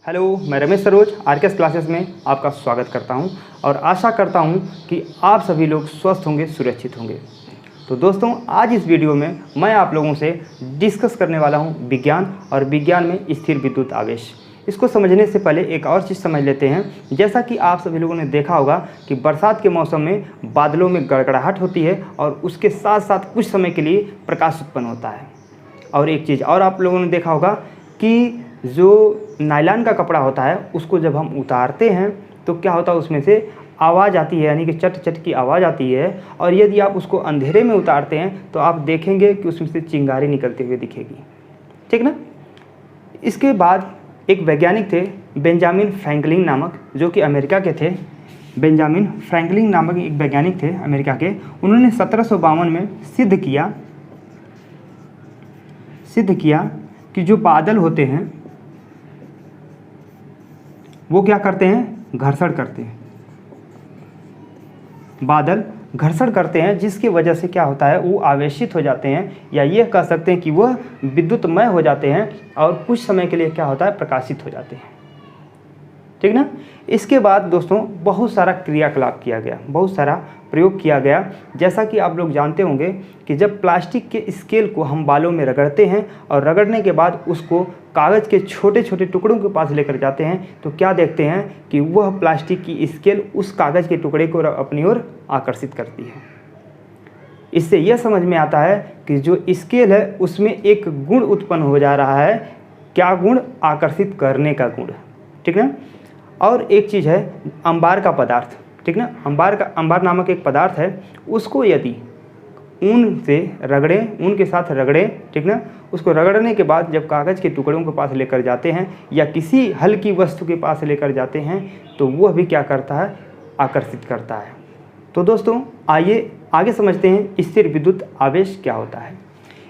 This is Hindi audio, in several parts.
हेलो, मैं रमेश सरोज आरकेएस क्लासेस में आपका स्वागत करता हूं और आशा करता हूं कि आप सभी लोग स्वस्थ होंगे, सुरक्षित होंगे। तो दोस्तों, आज इस वीडियो में मैं आप लोगों से डिस्कस करने वाला हूं विज्ञान और विज्ञान में स्थिर विद्युत आवेश। इसको समझने से पहले एक और चीज़ समझ लेते हैं। जैसा कि आप सभी लोगों ने देखा होगा कि बरसात के मौसम में बादलों में गड़गड़ाहट होती है और उसके साथ साथ कुछ समय के लिए प्रकाश उत्पन्न होता है। और एक चीज़ और आप लोगों ने देखा होगा कि जो नायलॉन का कपड़ा होता है उसको जब हम उतारते हैं तो क्या होता है, उसमें से आवाज़ आती है, यानी कि चट चट की आवाज़ आती है। और यदि आप उसको अंधेरे में उतारते हैं तो आप देखेंगे कि उसमें से चिंगारी निकलते हुए दिखेगी, ठीक ना। इसके बाद एक वैज्ञानिक थे बेंजामिन फ्रैंकलिन नामक, जो कि अमेरिका के थे। बेंजामिन फ्रैंकलिन नामक एक वैज्ञानिक थे अमेरिका के। उन्होंने 1752 में सिद्ध किया कि जो बादल होते हैं वो क्या करते हैं, घर्षण करते हैं। बादल घर्षण करते हैं, जिसकी वजह से क्या होता है, वो आवेशित हो जाते हैं, या ये कह सकते हैं कि वह विद्युतमय हो जाते हैं और कुछ समय के लिए क्या होता है, प्रकाशित हो जाते हैं, ठीक ना। इसके बाद दोस्तों बहुत सारा क्रियाकलाप किया गया, बहुत सारा प्रयोग किया गया। जैसा कि आप लोग जानते होंगे कि जब प्लास्टिक के स्केल को हम बालों में रगड़ते हैं और रगड़ने के बाद उसको कागज़ के छोटे छोटे टुकड़ों के पास लेकर जाते हैं तो क्या देखते हैं कि वह प्लास्टिक की स्केल उस कागज़ के टुकड़े को अपनी ओर आकर्षित करती है। इससे यह समझ में आता है कि जो स्केल है उसमें एक गुण उत्पन्न हो जा रहा है। क्या गुण? आकर्षित करने का गुण, ठीक ना। और एक चीज़ है अंबार का पदार्थ, ठीक ना। अंबार नामक एक पदार्थ है, उसको यदि ऊन के साथ रगड़ें, ठीक ना। उसको रगड़ने के बाद जब कागज़ के टुकड़ों के पास लेकर जाते हैं या किसी हल्की वस्तु के पास लेकर जाते हैं तो वह भी क्या करता है, आकर्षित करता है। तो दोस्तों आइए आगे समझते हैं स्थिर विद्युत आवेश क्या होता है।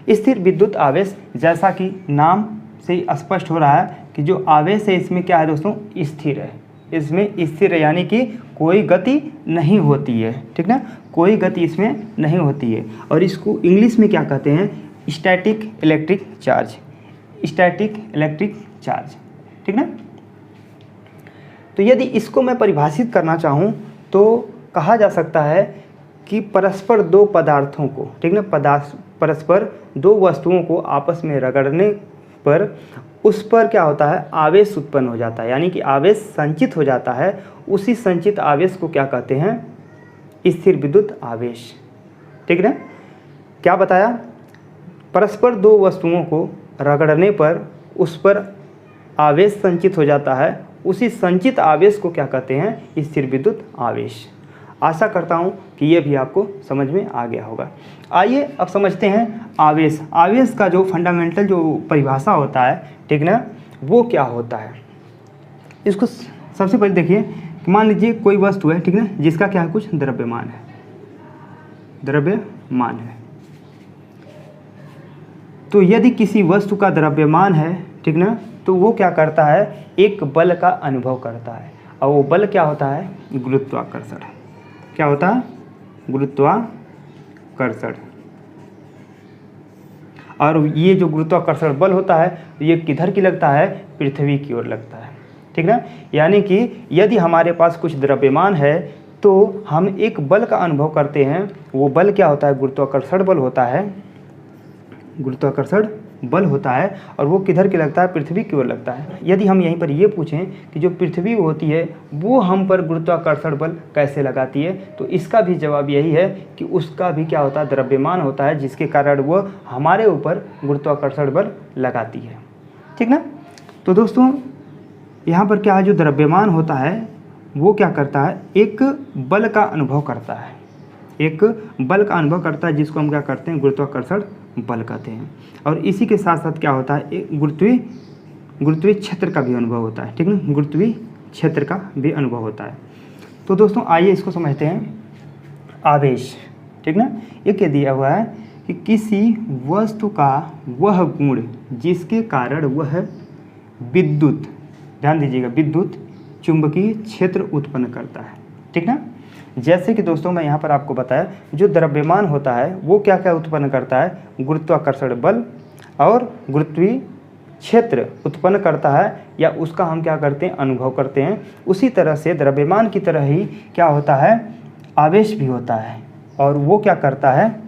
स्थिर विद्युत आवेश, जैसा कि नाम से ही स्पष्ट हो रहा है कि जो आवेश है इसमें क्या है दोस्तों, स्थिर है। इसमें स्थिर है यानी कि कोई गति नहीं होती है, ठीक ना, कोई गति इसमें नहीं होती है। और इसको इंग्लिश में क्या कहते हैं, static electric charge, static electric charge, ठीक ना। तो यदि इसको मैं परिभाषित करना चाहूँ तो कहा जा सकता है कि परस्पर दो पदार्थों को, ठीक ना, परस्पर दो वस्तुओं को आपस में रगड़ने पर उस पर क्या होता है, आवेश उत्पन्न हो जाता है, यानी कि आवेश संचित हो जाता है। उसी संचित आवेश को क्या कहते हैं, स्थिर विद्युत आवेश, ठीक ना। क्या बताया, परस्पर दो वस्तुओं को रगड़ने पर उस पर आवेश संचित हो जाता है। उसी संचित आवेश को क्या कहते हैं, स्थिर विद्युत आवेश। आशा करता हूँ कि ये भी आपको समझ में आ गया होगा। आइए अब समझते हैं आवेश। आवेश का जो फंडामेंटल जो परिभाषा होता है, ठीक ना, वो क्या होता है। इसको सबसे पहले देखिए कि मान लीजिए कोई वस्तु है, ठीक ना, जिसका क्या है, कुछ द्रव्यमान है। तो यदि किसी वस्तु का द्रव्यमान है, ठीक ना, तो वो क्या करता है, एक बल का अनुभव करता है। और वो बल क्या होता है, गुरुत्वाकर्षण। क्या होता है, गुरुत्वाकर्षण। और ये जो गुरुत्वाकर्षण बल होता है ये किधर की लगता है, पृथ्वी की ओर लगता है, ठीक ना। यानी कि यदि हमारे पास कुछ द्रव्यमान है तो हम एक बल का अनुभव करते हैं। वो बल क्या होता है, गुरुत्वाकर्षण बल होता है, गुरुत्वाकर्षण बल होता है। और वो किधर की लगता है, पृथ्वी की ओर लगता है। यदि हम यहीं पर ये पूछें कि जो पृथ्वी होती है वो हम पर गुरुत्वाकर्षण बल कैसे लगाती है, तो इसका भी जवाब यही है कि उसका भी क्या होता है, द्रव्यमान होता है, जिसके कारण वो हमारे ऊपर गुरुत्वाकर्षण बल लगाती है, ठीक ना। तो दोस्तों यहाँ पर क्या है, जो द्रव्यमान होता है वो क्या करता है, एक बल का अनुभव करता है, एक बल का अनुभव करता है, जिसको हम क्या करते हैं, गुरुत्वाकर्षण बल कहते हैं। और इसी के साथ साथ क्या होता है, एक गुरुत्वीय क्षेत्र का भी अनुभव होता है, ठीक ना, गुरुत्वीय क्षेत्र का भी अनुभव होता है। तो दोस्तों आइए इसको समझते हैं, आवेश, ठीक ना। ये क्या दिया हुआ है कि किसी वस्तु का वह गुण जिसके कारण वह विद्युत, ध्यान दीजिएगा, विद्युत चुंबकीय क्षेत्र उत्पन्न करता है, ठीक ना। जैसे कि दोस्तों मैं यहाँ पर आपको बताया, जो द्रव्यमान होता है वो क्या क्या उत्पन्न करता है, गुरुत्वाकर्षण बल और गुरुत्वीय क्षेत्र उत्पन्न करता है या उसका हम क्या करते हैं, अनुभव करते हैं। उसी तरह से द्रव्यमान की तरह ही क्या होता है, आवेश भी होता है, और वो क्या करता है,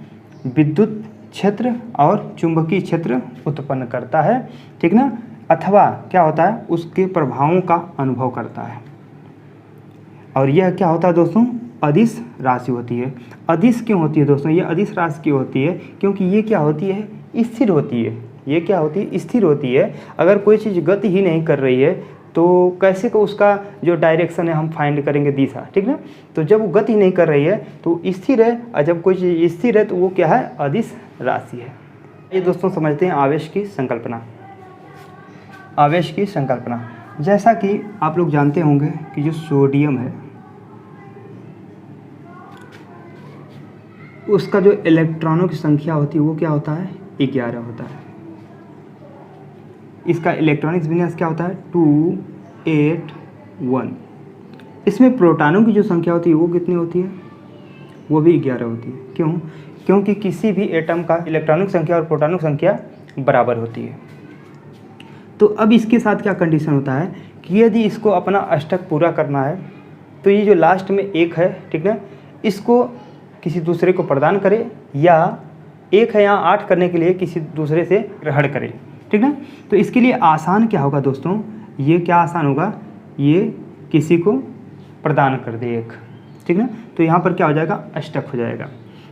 विद्युत क्षेत्र और चुंबकीय क्षेत्र उत्पन्न करता है, ठीक ना। अथवा क्या होता है, उसके प्रभावों का अनुभव करता है। और यह क्या होता है दोस्तों, अदिश राशि होती है। अदिश क्यों होती है दोस्तों, ये अदिश राशि क्यों होती है, क्योंकि ये क्या होती है, स्थिर होती है। ये क्या होती है, स्थिर होती है। अगर कोई चीज़ गति ही नहीं कर रही है तो कैसे को उसका जो डायरेक्शन है हम फाइंड करेंगे, दिशा, ठीक ना। तो जब वो गति नहीं कर रही है तो स्थिर है, और जब कोई चीज़ स्थिर है तो वो क्या है, अदिश राशि है। ये दोस्तों समझते हैं आवेश की संकल्पना। आवेश की संकल्पना, जैसा कि आप लोग जानते होंगे कि जो सोडियम है उसका जो इलेक्ट्रॉनों की संख्या होती है वो क्या होता है, 11 होता है। इसका इलेक्ट्रॉनिक विन्यास क्या होता है, 281। इसमें प्रोटॉनों की जो संख्या होती है वो कितनी होती है, वो भी 11 होती है। क्यों, क्योंकि किसी भी एटम का इलेक्ट्रॉनिक संख्या और प्रोटॉनिक संख्या बराबर होती है। तो अब इसके साथ क्या कंडीशन होता है कि यदि इसको अपना अष्टक पूरा करना है तो ये जो लास्ट में एक है, ठीक ना, इसको किसी दूसरे को प्रदान करे, या एक है यहाँ 8 करने के लिए किसी दूसरे से ग्रहण करे, ठीक ना। तो इसके लिए आसान क्या होगा दोस्तों, ये क्या आसान होगा, ये किसी को प्रदान कर दे एक, ठीक ना। तो यहाँ पर क्या हो जाएगा, अष्टक हो जाएगा।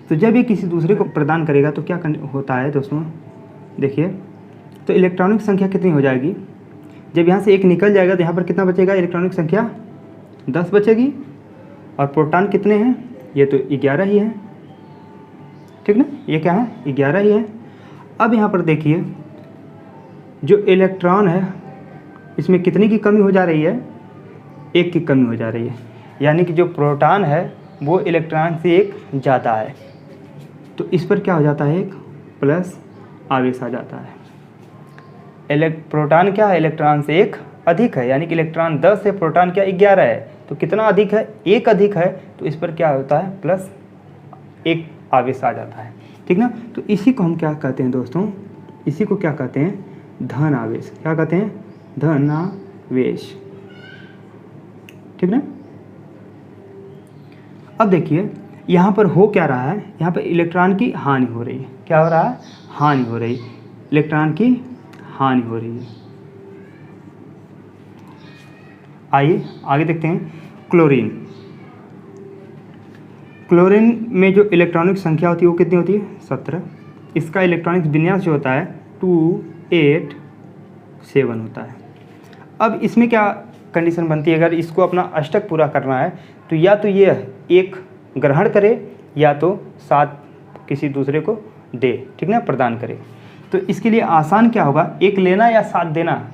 तो जब ये किसी दूसरे को प्रदान करेगा तो क्या होता है दोस्तों, देखिए, तो इलेक्ट्रॉनिक संख्या कितनी हो जाएगी, जब यहाँ से एक निकल जाएगा तो यहाँ पर कितना बचेगा, इलेक्ट्रॉनिक संख्या 10 बचेगी, और प्रोटॉन कितने हैं, ये तो 11 ही है, ठीक ना, ये क्या है, 11 ही है। अब यहाँ पर देखिए जो इलेक्ट्रॉन है इसमें कितने की कमी हो जा रही है, 1 की कमी हो जा रही है, यानी कि जो प्रोटॉन है वो इलेक्ट्रॉन से 1 ज़्यादा है। तो इस पर क्या हो जाता है, एक प्लस आवेश आ जाता है। प्रोटॉन क्या है, इलेक्ट्रॉन से 1 अधिक है, यानी कि इलेक्ट्रॉन 10 है, प्रोटॉन क्या 11 है, तो कितना अधिक है, 1 अधिक है, तो इस पर क्या होता है, प्लस 1 आवेश आ जाता है, ठीक ना। तो इसी को हम क्या कहते हैं दोस्तों, इसी को क्या कहते हैं, धन आवेश। क्या कहते हैं, धन आवेश, ठीक ना। अब देखिए यहाँ पर हो क्या रहा है, यहाँ पर इलेक्ट्रॉन की हानि हो रही है। क्या हो रहा है, हानि हो रही, इलेक्ट्रॉन की हानि हो रही है। आइए आगे देखते हैं, क्लोरीन। क्लोरीन में जो इलेक्ट्रॉनिक संख्या होती है वो कितनी होती है, 17। इसका इलेक्ट्रॉनिक विन्यास जो होता है 287 होता है। अब इसमें क्या कंडीशन बनती है, अगर इसको अपना अष्टक पूरा करना है तो या तो ये 1 ग्रहण करे या तो 7 किसी दूसरे को दे, ठीक ना, प्रदान करे। तो इसके लिए आसान क्या होगा, 1 लेना या 7 देना।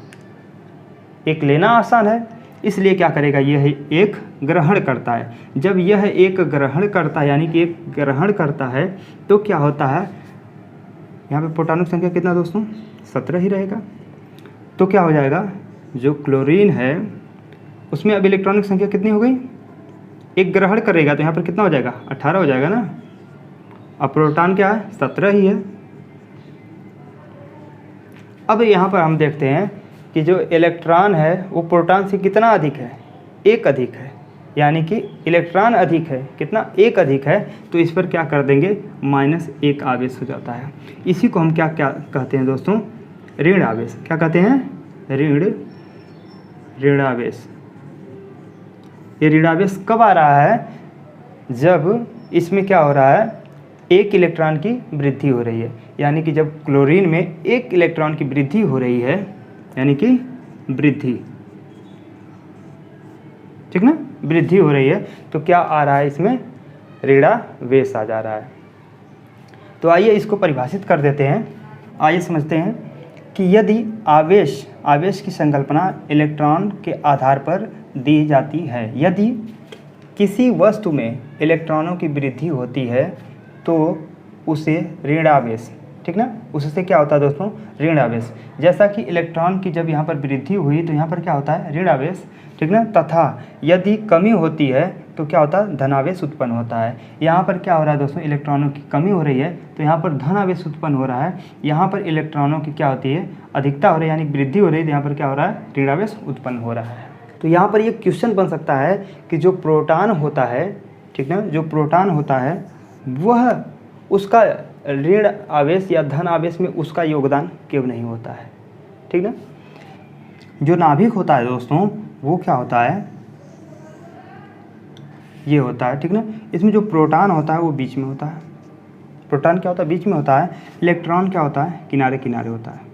1 लेना आसान है, इसलिए क्या करेगा, यह 1 ग्रहण करता है। जब यह 1 ग्रहण करता है, यानी कि 1 ग्रहण करता है, तो क्या होता है, यहाँ पे प्रोटॉनिक संख्या कितना दोस्तों, 17 ही रहेगा। तो क्या हो जाएगा, जो क्लोरीन है उसमें अब इलेक्ट्रॉनिक संख्या कितनी हो गई, 1 ग्रहण करेगा तो यहाँ पर कितना हो जाएगा, 18 हो जाएगा ना। अब प्रोटॉन क्या है, 17 ही है। अब यहाँ पर हम देखते हैं कि जो इलेक्ट्रॉन है वो प्रोटॉन से कितना अधिक है, 1 अधिक है, यानी कि इलेक्ट्रॉन अधिक है, कितना, 1 अधिक है। तो इस पर क्या कर देंगे, -1 आवेश हो जाता है। इसी को हम क्या क्या कहते हैं दोस्तों, ऋण आवेश। क्या कहते हैं, ऋण आवेश। ये ऋण आवेश कब आ रहा है, जब इसमें क्या हो रहा है, 1 इलेक्ट्रॉन की वृद्धि हो रही है, यानी कि जब क्लोरीन में 1 इलेक्ट्रॉन की वृद्धि हो रही है, यानी कि वृद्धि, ठीक ना, वृद्धि हो रही है, तो क्या आ रहा है, इसमें ऋणावेश आ जा रहा है। तो आइए इसको परिभाषित कर देते हैं। आइए समझते हैं कि यदि आवेश की संकल्पना इलेक्ट्रॉन के आधार पर दी जाती है। यदि किसी वस्तु में इलेक्ट्रॉनों की वृद्धि होती है तो उसे ऋणावेश ठीक ना। उससे क्या होता है दोस्तों, ऋण आवेश। जैसा कि इलेक्ट्रॉन की जब यहाँ पर वृद्धि हुई तो यहाँ पर क्या होता है, ऋण आवेश, ठीक ना। तथा यदि कमी होती है तो क्या होता है, धनावेश उत्पन्न होता है। यहाँ पर क्या हो रहा है दोस्तों, इलेक्ट्रॉनों की कमी हो रही है तो यहाँ पर धनावेश उत्पन्न हो रहा है। यहाँ पर इलेक्ट्रॉनों की क्या होती है, अधिकता हो रही है, यानी वृद्धि हो रही है, तो यहाँ पर क्या हो रहा है, ऋणावेश उत्पन्न हो रहा है। तो यहाँ पर ये क्वेश्चन बन सकता है कि जो प्रोटॉन होता है, ठीक ना, जो प्रोटॉन होता है वह उसका ऋण आवेश या धन आवेश में उसका योगदान क्यों नहीं होता है, ठीक ना। जो नाभिक होता है दोस्तों वो क्या होता है, ये होता है, ठीक ना। इसमें जो प्रोटॉन होता है वो बीच में होता है। प्रोटॉन क्या होता है, बीच में होता है। इलेक्ट्रॉन क्या होता है, किनारे किनारे होता है।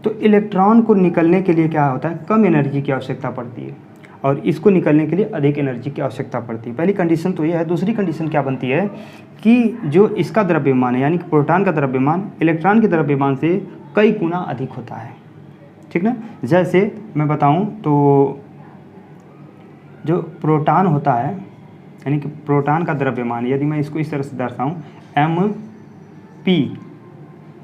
तो इलेक्ट्रॉन को निकलने के लिए क्या होता है, कम एनर्जी की आवश्यकता पड़ती है और इसको निकलने के लिए अधिक एनर्जी की आवश्यकता पड़ती है। पहली कंडीशन तो ये है। दूसरी कंडीशन क्या बनती है कि जो इसका द्रव्यमान है, यानी कि प्रोटॉन का द्रव्यमान इलेक्ट्रॉन के द्रव्यमान से कई गुना अधिक होता है, ठीक ना। जैसे मैं बताऊं तो जो प्रोटॉन होता है, यानी कि प्रोटॉन का द्रव्यमान, यदि मैं इसको इस तरह से दर्शाऊं, MP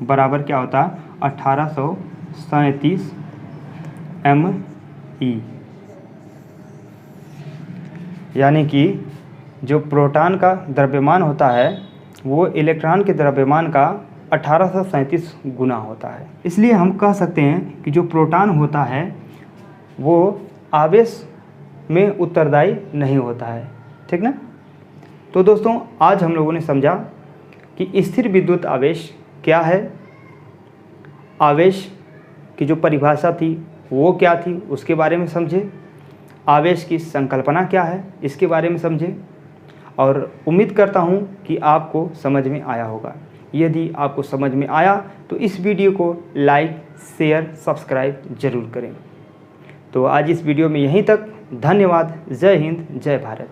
बराबर क्या होता है, 1837 ME, यानी कि जो प्रोटॉन का द्रव्यमान होता है वो इलेक्ट्रॉन के द्रव्यमान का 1837 गुना होता है। इसलिए हम कह सकते हैं कि जो प्रोटॉन होता है वो आवेश में उत्तरदायी नहीं होता है, ठीक ना। तो दोस्तों आज हम लोगों ने समझा कि स्थिर विद्युत आवेश क्या है, आवेश की जो परिभाषा थी वो क्या थी उसके बारे में समझे, आवेश की संकल्पना क्या है इसके बारे में समझे, और उम्मीद करता हूँ कि आपको समझ में आया होगा। यदि आपको समझ में आया तो इस वीडियो को लाइक, शेयर, सब्सक्राइब जरूर करें। तो आज इस वीडियो में यहीं तक। धन्यवाद। जय हिंद, जय भारत।